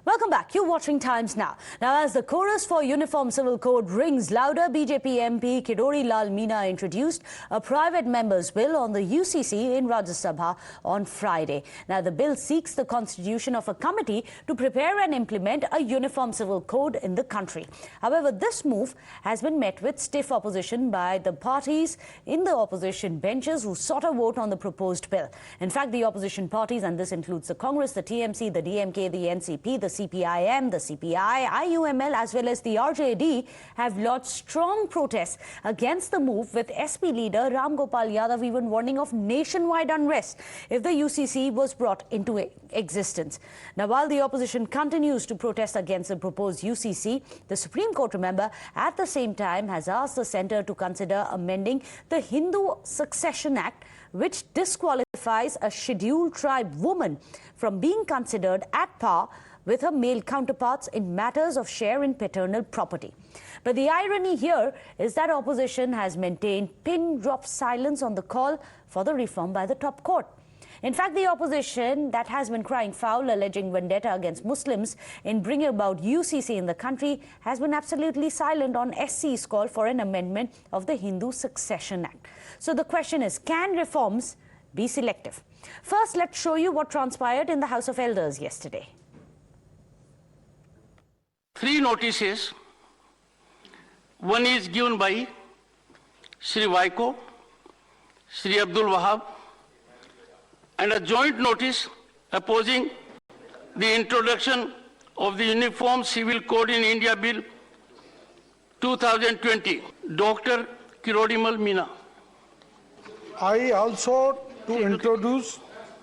Welcome back. You're watching Times Now. Now, as the chorus for Uniform Civil Code rings louder, BJP MP Kirodi Lal Meena introduced a private member's bill on the UCC in Rajya Sabha on Friday. Now, the bill seeks the constitution of a committee to prepare and implement a uniform civil code in the country. However, this move has been met with stiff opposition by the parties in the opposition benches who sought a vote on the proposed bill. In fact, the opposition parties, and this includes the Congress, the TMC, the DMK, the NCP, the CPIM, the CPI, IUML as well as the RJD have lodged strong protests against the move, with SP leader Ram Gopal Yadav even warning of nationwide unrest if the UCC was brought into existence. Now, while the opposition continues to protest against the proposed UCC, the Supreme Court, remember, at the same time has asked the centre to consider amending the Hindu Succession Act, which disqualifies a scheduled tribe woman from being considered at par with her male counterparts in matters of share in paternal property. But the irony here is that opposition has maintained pin-drop silence on the call for the reform by the top court. In fact, the opposition that has been crying foul, alleging vendetta against Muslims in bringing about UCC in the country, has been absolutely silent on SC's call for an amendment of the Hindu Succession Act. So the question is, can reforms be selective? First, let's show you what transpired in the House of Elders yesterday. 3 notices. One is given by Sri Vaiko, Sri Abdul Wahab, and a joint notice opposing the introduction of the Uniform Civil Code in India Bill 2020. Dr. Kirodi Lal Meena. I also to introduce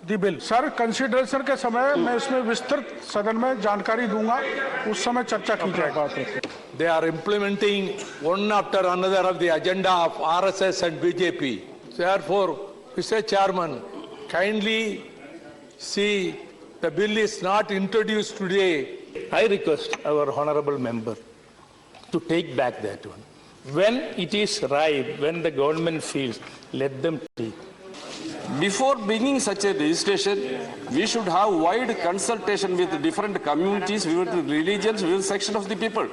the bill. Sir, consideration के समय मैं इसमें विस्तृत सदन में जानकारी दूंगा, उस समय चर्चा की जाएगी. They are implementing one after another of the agenda of RSS and BJP. Therefore, Mr. Chairman, kindly see the bill is not introduced today. I request our honorable member to take back that one. When it is ripe, when the government feels, let them take. Before beginning such a registration, we should have wide consultation with different communities, with religions, with section of the people.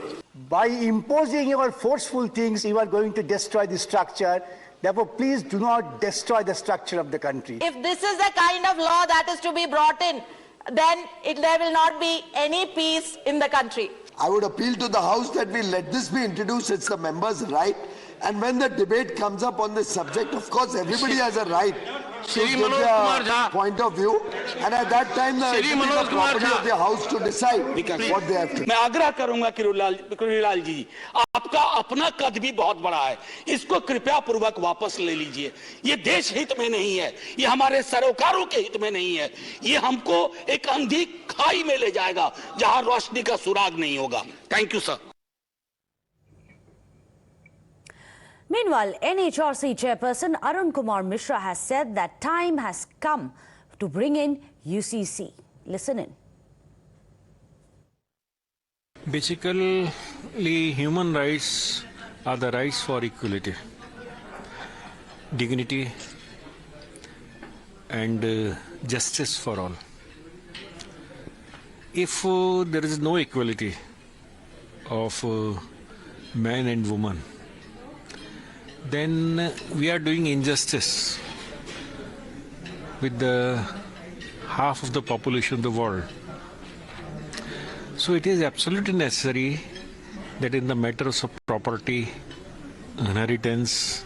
By imposing your forceful things, you are going to destroy the structure. Therefore, please do not destroy the structure of the country. If this is the kind of law that is to be brought in, then there will not be any peace in the country. I would appeal to the House that we let this be introduced. It's the members' right. And when the debate comes up on this subject, of course, everybody has a right to give their point of view. And at that time, the property of the House to decide what they have to do. मैं आग्रह करूंगा किरोड़ी लाल जी, आपका अपना कद भी बहुत बड़ा है, इसको कृपया पूर्वक वापस ले लीजिए. ये देश हित में नहीं है, ये हमारे सरोकारों के हित में नहीं है, ये हमको एक अंधी खाई में ले जाएगा जहां रोशनी का सुराग नहीं होगा. Thank you sir. Meanwhile, NHRC chairperson Arun Kumar Mishra has said that time has come to bring in UCC. Listen in. Basically, human rights are the rights for equality, dignity and justice for all. If there is no equality of man and woman, then we are doing injustice with the half of the population of the world. So it is absolutely necessary that in the matters of property, inheritance,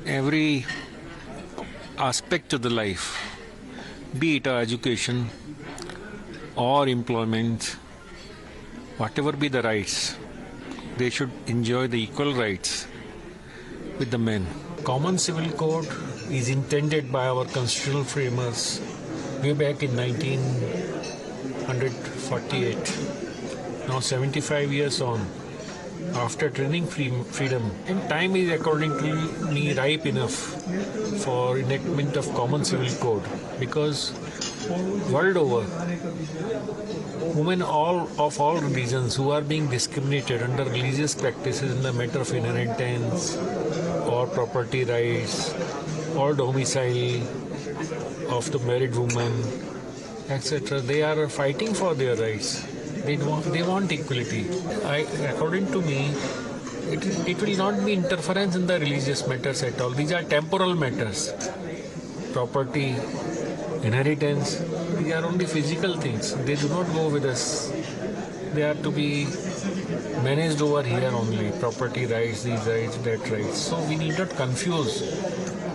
every aspect of the life, be it education or employment, whatever be the rights, they should enjoy the equal rights with the men. Common Civil Code is intended by our constitutional framers way back in 1948. Now 75 years on, after attaining freedom, and time is according to me ripe enough for enactment of Common Civil Code, because world over, women of all religions who are being discriminated under religious practices in the matter of inheritance or property rights or domicile of the married woman etc. They are fighting for their rights. They want equality. According to me, it will not be interference in the religious matters at all. These are temporal matters. Property, inheritance, these are only physical things. They do not go with us. They are to be managed over here only. Property rights, these rights, that rights. So we need not confuse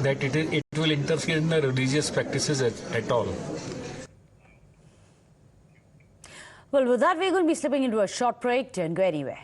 that it will interfere in the religious practices at all. Well, with that, we're going to be slipping into a short break. Don't go anywhere.